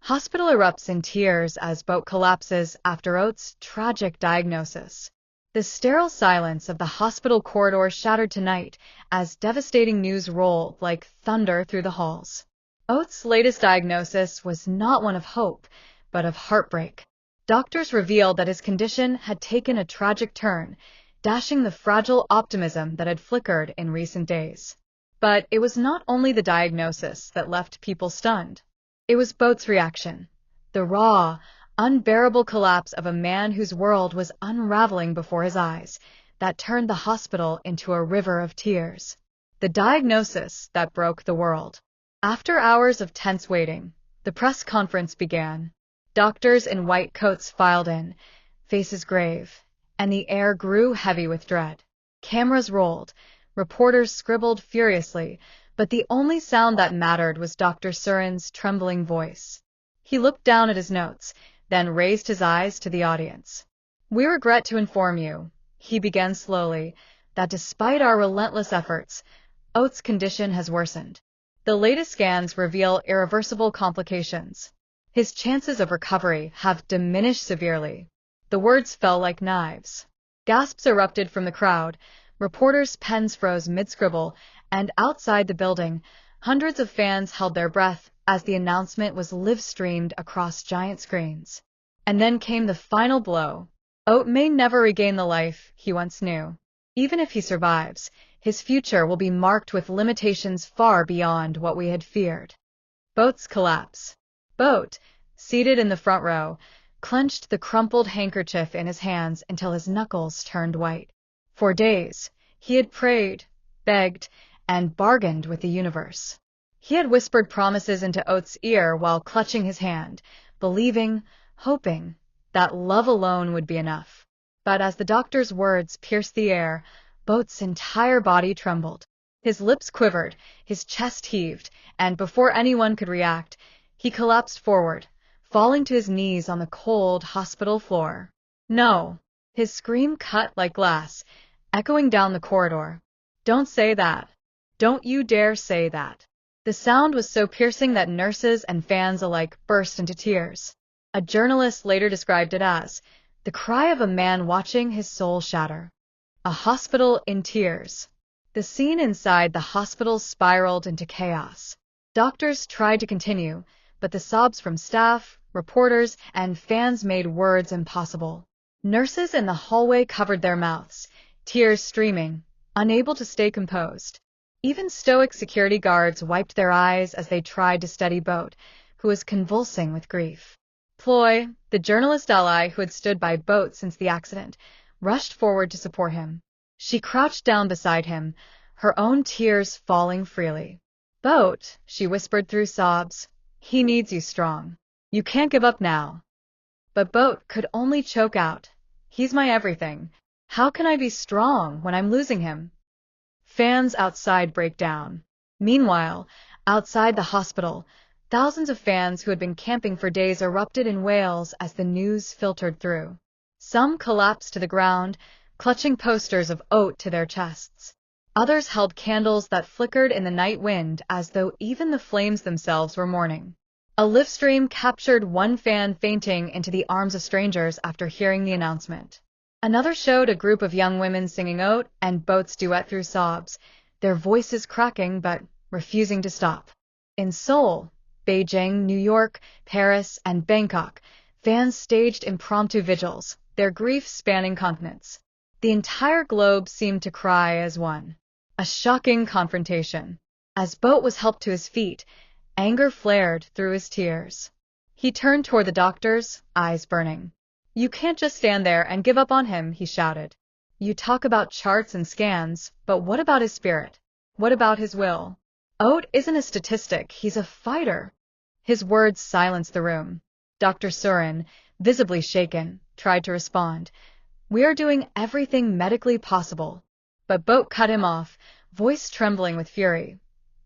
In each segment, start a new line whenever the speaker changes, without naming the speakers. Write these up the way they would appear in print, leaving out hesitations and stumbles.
Hospital erupts in tears as boat collapses after Oates' tragic diagnosis. The sterile silence of the hospital corridor shattered tonight as devastating news rolled like thunder through the halls. Oates' latest diagnosis was not one of hope, but of heartbreak. Doctors revealed that his condition had taken a tragic turn, dashing the fragile optimism that had flickered in recent days. But it was not only the diagnosis that left people stunned. It was Boat's reaction, the raw, unbearable collapse of a man whose world was unraveling before his eyes, that turned the hospital into a river of tears. The diagnosis that broke the world. After hours of tense waiting, the press conference began. Doctors in white coats filed in, faces grave, and the air grew heavy with dread. Cameras rolled, reporters scribbled furiously, but the only sound that mattered was Dr. Surin's trembling voice. He looked down at his notes, then raised his eyes to the audience. "We regret to inform you," he began slowly, "that despite our relentless efforts, Oates' condition has worsened. The latest scans reveal irreversible complications. His chances of recovery have diminished severely." The words fell like knives. Gasps erupted from the crowd, reporters' pens froze mid-scribble, and outside the building, hundreds of fans held their breath as the announcement was live-streamed across giant screens. And then came the final blow. Oates may never regain the life he once knew. Even if he survives, his future will be marked with limitations far beyond what we had feared. Boat's collapse. Boat, seated in the front row, clenched the crumpled handkerchief in his hands until his knuckles turned white. For days, he had prayed, begged, and bargained with the universe. He had whispered promises into Oates' ear while clutching his hand, believing, hoping, that love alone would be enough. But as the doctor's words pierced the air, Boat's entire body trembled. His lips quivered, his chest heaved, and before anyone could react, he collapsed forward, falling to his knees on the cold hospital floor. "No!" His scream cut like glass, echoing down the corridor. "Don't say that. Don't you dare say that." The sound was so piercing that nurses and fans alike burst into tears. A journalist later described it as the cry of a man watching his soul shatter. A hospital in tears. The scene inside the hospital spiraled into chaos. Doctors tried to continue, but the sobs from staff, reporters, and fans made words impossible. Nurses in the hallway covered their mouths, tears streaming, unable to stay composed. Even stoic security guards wiped their eyes as they tried to steady Boat, who was convulsing with grief. Ploy, the journalist ally who had stood by Boat since the accident, rushed forward to support him. She crouched down beside him, her own tears falling freely. "Boat," she whispered through sobs, "he needs you strong. You can't give up now." But Boat could only choke out, "He's my everything. How can I be strong when I'm losing him?" Fans outside break down. Meanwhile, outside the hospital, thousands of fans who had been camping for days erupted in wails as the news filtered through. Some collapsed to the ground, clutching posters of Oates to their chests. Others held candles that flickered in the night wind as though even the flames themselves were mourning. A live stream captured one fan fainting into the arms of strangers after hearing the announcement. Another showed a group of young women singing Oates and Boat's duet through sobs, their voices cracking but refusing to stop. In Seoul, Beijing, New York, Paris, and Bangkok, fans staged impromptu vigils, their grief spanning continents. The entire globe seemed to cry as one. A shocking confrontation. As Boat was helped to his feet, anger flared through his tears. He turned toward the doctors, eyes burning. "You can't just stand there and give up on him," he shouted. "You talk about charts and scans, but what about his spirit? What about his will? Oates isn't a statistic, he's a fighter." His words silenced the room. Dr. Surin, visibly shaken, tried to respond. "We are doing everything medically possible." But Boat cut him off, voice trembling with fury.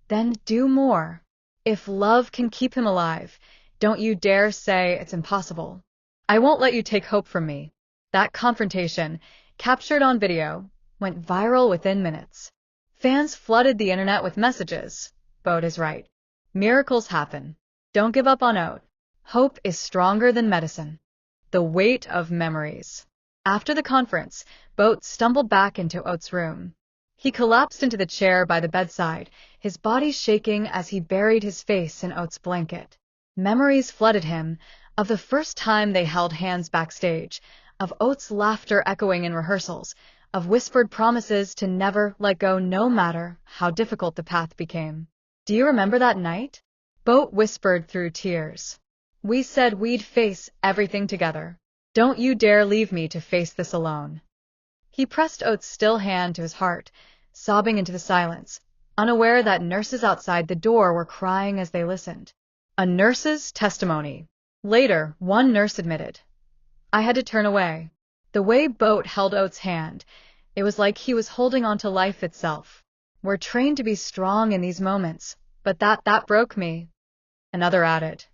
"Then do more. If love can keep him alive, don't you dare say it's impossible. I won't let you take hope from me." That confrontation, captured on video, went viral within minutes. Fans flooded the internet with messages. "Boat is right. Miracles happen. Don't give up on Oates. Hope is stronger than medicine. The weight of memories. After the conference, Boat stumbled back into Oates' room. He collapsed into the chair by the bedside, his body shaking as he buried his face in Oates' blanket. Memories flooded him, of the first time they held hands backstage, of Oates' laughter echoing in rehearsals, of whispered promises to never let go no matter how difficult the path became. "Do you remember that night?" Boat whispered through tears. "We said we'd face everything together. Don't you dare leave me to face this alone." He pressed Oates' still hand to his heart, sobbing into the silence, unaware that nurses outside the door were crying as they listened. A nurse's testimony. Later, one nurse admitted, "I had to turn away." The way Boat held Oates' hand, it was like he was holding on to life itself. "We're trained to be strong in these moments, but that broke me." Another added,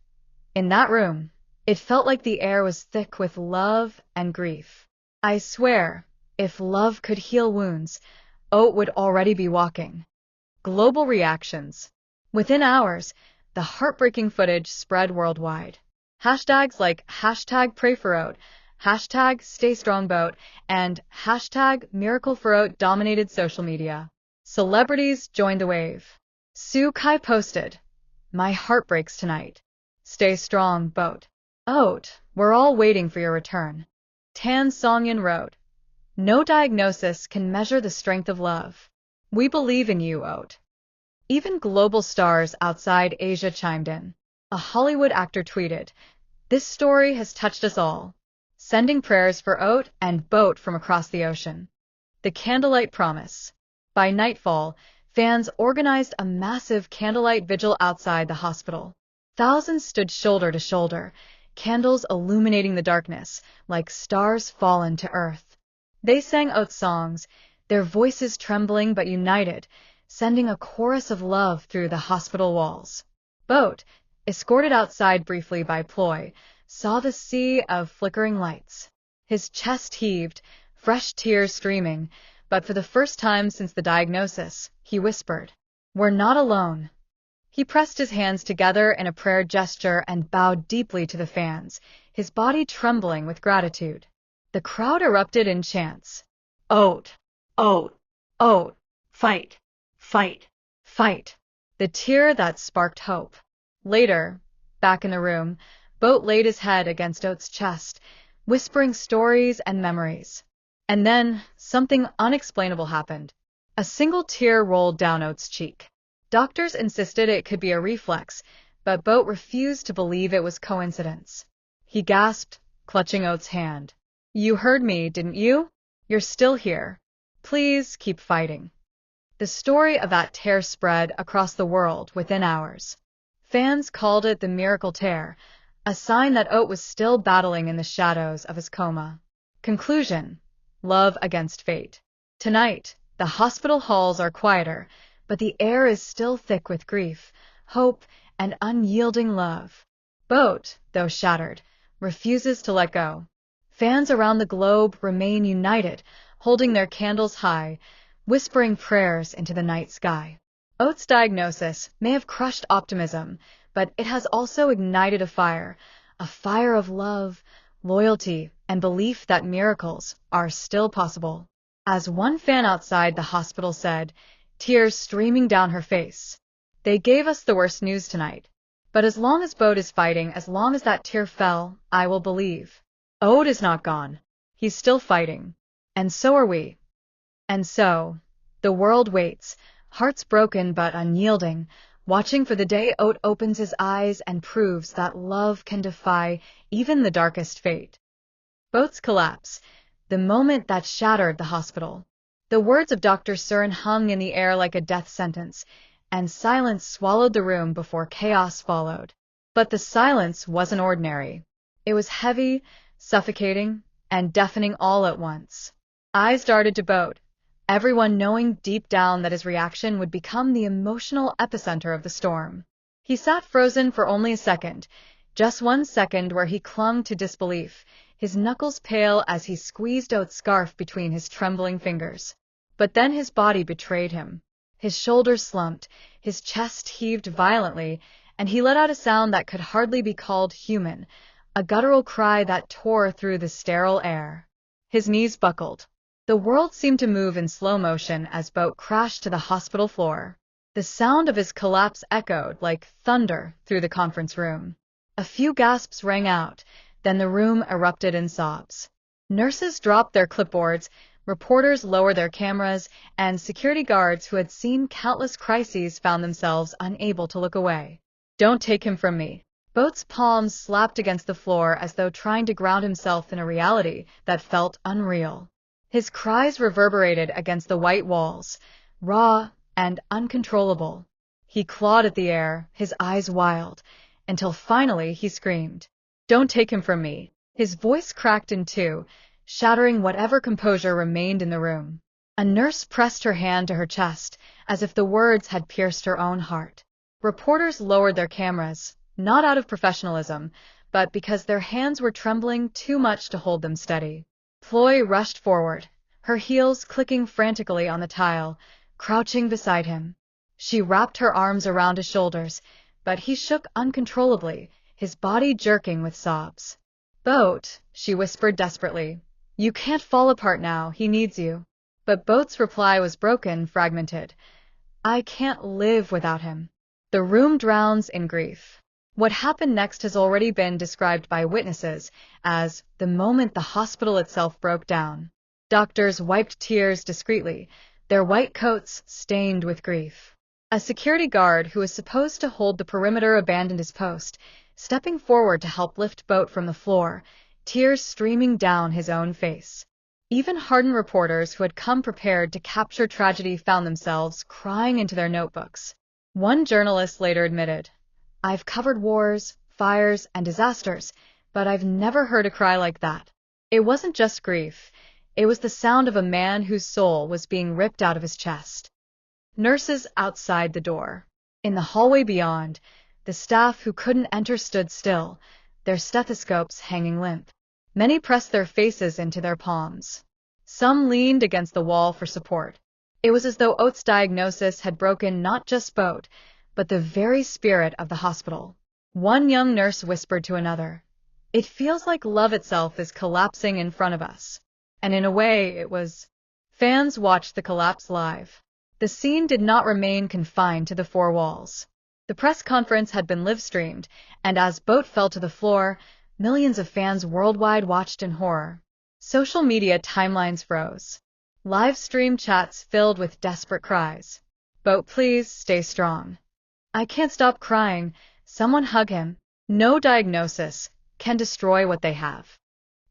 "In that room, it felt like the air was thick with love and grief. I swear, if love could heal wounds, Oat would already be walking." Global reactions. Within hours, the heartbreaking footage spread worldwide. Hashtags like #PrayForOat, #StayStrongBoat, and #MiracleForOat dominated social media. Celebrities joined the wave. Sue Kai posted, "My heart breaks tonight. Stay strong, Boat. Oat, we're all waiting for your return." Tan Songyan wrote, "No diagnosis can measure the strength of love. We believe in you, Oat." Even global stars outside Asia chimed in. A Hollywood actor tweeted, "This story has touched us all. Sending prayers for Oat and Boat from across the ocean." The Candlelight Promise. By nightfall, fans organized a massive candlelight vigil outside the hospital. Thousands stood shoulder to shoulder, candles illuminating the darkness like stars fallen to earth. They sang Oates' songs, their voices trembling but united, sending a chorus of love through the hospital walls. Boat, escorted outside briefly by Ploy, saw the sea of flickering lights. His chest heaved, fresh tears streaming, but for the first time since the diagnosis, he whispered, "We're not alone." He pressed his hands together in a prayer gesture and bowed deeply to the fans, his body trembling with gratitude. The crowd erupted in chants. "Oat! Oat! Oat! Fight! Fight! Fight!" The tear that sparked hope. Later, back in the room, Boat laid his head against Oates' chest, whispering stories and memories. And then, something unexplainable happened. A single tear rolled down Oates' cheek. Doctors insisted it could be a reflex, but Boat refused to believe it was coincidence. He gasped, clutching Oates' hand. "You heard me, didn't you? You're still here. Please keep fighting." The story of that tear spread across the world within hours. Fans called it the miracle tear, a sign that Oat was still battling in the shadows of his coma. Conclusion: love against fate. Tonight, the hospital halls are quieter, but the air is still thick with grief, hope, and unyielding love. Boat, though shattered, refuses to let go. Fans around the globe remain united, holding their candles high, whispering prayers into the night sky. Oates' diagnosis may have crushed optimism, but it has also ignited a fire of love, loyalty, and belief that miracles are still possible. As one fan outside the hospital said, tears streaming down her face, "They gave us the worst news tonight. But as long as Boat is fighting, as long as that tear fell, I will believe. Oat is not gone. He's still fighting. And so are we." And so, the world waits, hearts broken but unyielding, watching for the day Oat opens his eyes and proves that love can defy even the darkest fate. Boat's collapse, the moment that shattered the hospital. The words of Dr. Surin hung in the air like a death sentence, and silence swallowed the room before chaos followed. But the silence wasn't ordinary. It was heavy, suffocating, and deafening all at once. Eyes darted to Boat, everyone knowing deep down that his reaction would become the emotional epicenter of the storm. He sat frozen for only a second, just 1 second where he clung to disbelief, his knuckles pale as he squeezed Oates' scarf between his trembling fingers. But then his body betrayed him. His shoulders slumped, his chest heaved violently, and he let out a sound that could hardly be called human, a guttural cry that tore through the sterile air. His knees buckled. The world seemed to move in slow motion as Boat crashed to the hospital floor. The sound of his collapse echoed like thunder through the conference room. A few gasps rang out, then the room erupted in sobs. Nurses dropped their clipboards, reporters lowered their cameras, and security guards who had seen countless crises found themselves unable to look away. "Don't take him from me." Boat's palms slapped against the floor as though trying to ground himself in a reality that felt unreal. His cries reverberated against the white walls, raw and uncontrollable. He clawed at the air, his eyes wild, until finally he screamed, "Don't take him from me." His voice cracked in two, shattering whatever composure remained in the room. A nurse pressed her hand to her chest, as if the words had pierced her own heart. Reporters lowered their cameras, not out of professionalism, but because their hands were trembling too much to hold them steady. Chloe rushed forward, her heels clicking frantically on the tile, crouching beside him. She wrapped her arms around his shoulders, but he shook uncontrollably, his body jerking with sobs. "Boat," she whispered desperately. "You can't fall apart now, he needs you." But Boat's reply was broken, fragmented. "I can't live without him." The room drowns in grief. What happened next has already been described by witnesses as the moment the hospital itself broke down. Doctors wiped tears discreetly, their white coats stained with grief. A security guard who was supposed to hold the perimeter abandoned his post, stepping forward to help lift Boat from the floor, tears streaming down his own face. Even hardened reporters who had come prepared to capture tragedy found themselves crying into their notebooks. One journalist later admitted, "I've covered wars, fires, and disasters, but I've never heard a cry like that." It wasn't just grief. It was the sound of a man whose soul was being ripped out of his chest. Nurses outside the door. In the hallway beyond, the staff who couldn't enter stood still, their stethoscopes hanging limp. Many pressed their faces into their palms. Some leaned against the wall for support. It was as though Oates' diagnosis had broken not just Boat, but the very spirit of the hospital. One young nurse whispered to another, "It feels like love itself is collapsing in front of us." And in a way, it was. Fans watched the collapse live. The scene did not remain confined to the four walls. The press conference had been live-streamed, and as Boat fell to the floor, millions of fans worldwide watched in horror. Social media timelines froze. Live-stream chats filled with desperate cries. "Boat, please, stay strong." "I can't stop crying. Someone hug him." No diagnosis can destroy what they have.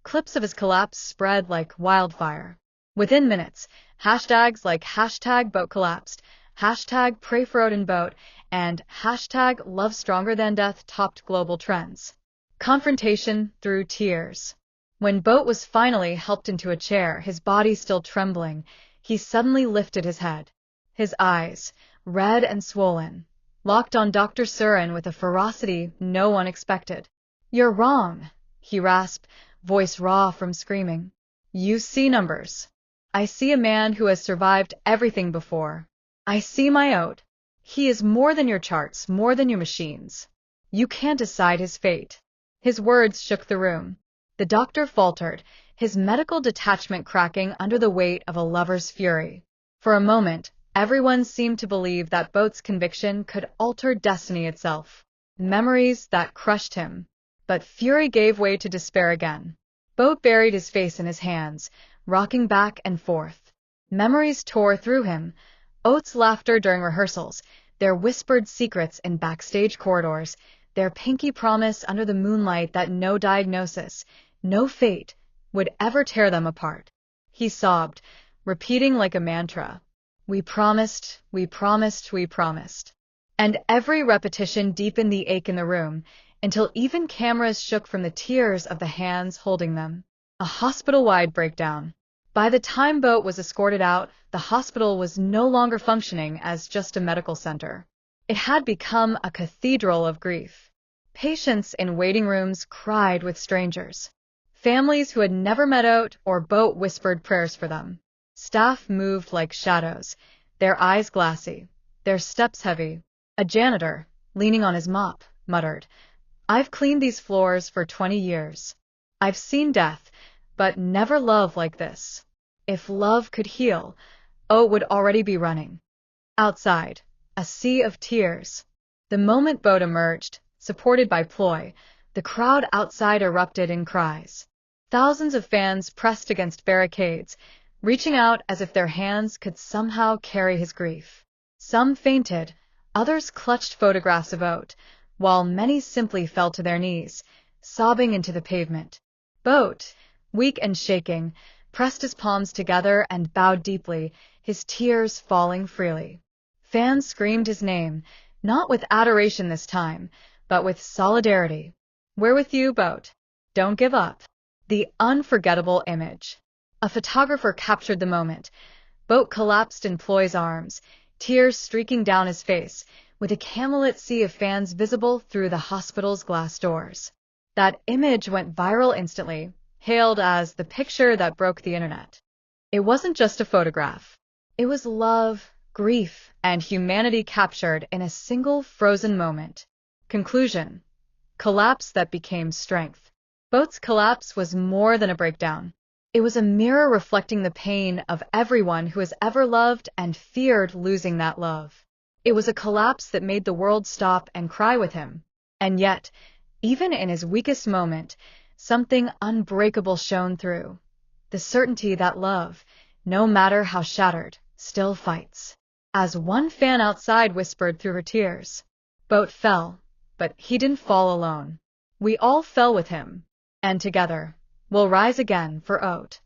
Clips of his collapse spread like wildfire. Within minutes, hashtags like #BoatCollapsed, #PrayForOdinBoat, and #LoveStrongerThanDeath topped global trends. Confrontation through tears. When Boat was finally helped into a chair, his body still trembling, he suddenly lifted his head. His eyes, red and swollen, locked on Dr. Surin with a ferocity no one expected. "You're wrong," he rasped, voice raw from screaming. "You see numbers. I see a man who has survived everything before. I see my Oat. He is more than your charts, more than your machines. You can't decide his fate." His words shook the room. The doctor faltered, his medical detachment cracking under the weight of a lover's fury. For a moment, everyone seemed to believe that Boat's conviction could alter destiny itself. Memories that crushed him. But fury gave way to despair again. Boat buried his face in his hands, rocking back and forth. Memories tore through him. Oates' laughter during rehearsals, their whispered secrets in backstage corridors, their pinky promise under the moonlight that no diagnosis, no fate, would ever tear them apart. He sobbed, repeating like a mantra, "We promised, we promised, we promised." And every repetition deepened the ache in the room, until even cameras shook from the tears of the hands holding them. A hospital-wide breakdown. By the time Boat was escorted out, the hospital was no longer functioning as just a medical center. It had become a cathedral of grief. Patients in waiting rooms cried with strangers. Families who had never met Oat or Boat whispered prayers for them. Staff moved like shadows, their eyes glassy, their steps heavy. A janitor, leaning on his mop, muttered, "I've cleaned these floors for 20 years. I've seen death, but never love like this. If love could heal, Oat would already be running." Outside, a sea of tears. The moment Boat emerged, supported by Ploy, the crowd outside erupted in cries. Thousands of fans pressed against barricades, reaching out as if their hands could somehow carry his grief. Some fainted, others clutched photographs of Oat, while many simply fell to their knees, sobbing into the pavement. Boat, weak and shaking, pressed his palms together and bowed deeply, his tears falling freely. Fans screamed his name, not with adoration this time, but with solidarity. "We're with you, Boat. Don't give up." The unforgettable image. A photographer captured the moment. Boat collapsed in Ploy's arms, tears streaking down his face, with a candlelit sea of fans visible through the hospital's glass doors. That image went viral instantly, hailed as the picture that broke the internet. It wasn't just a photograph. It was love, grief, and humanity captured in a single frozen moment. Conclusion: collapse that became strength. Boat's collapse was more than a breakdown. It was a mirror reflecting the pain of everyone who has ever loved and feared losing that love. It was a collapse that made the world stop and cry with him. And yet, even in his weakest moment, something unbreakable shone through. The certainty that love, no matter how shattered, still fights. As one fan outside whispered through her tears, Boat fell, but he didn't fall alone. We all fell with him. And together, we'll rise again for Oat.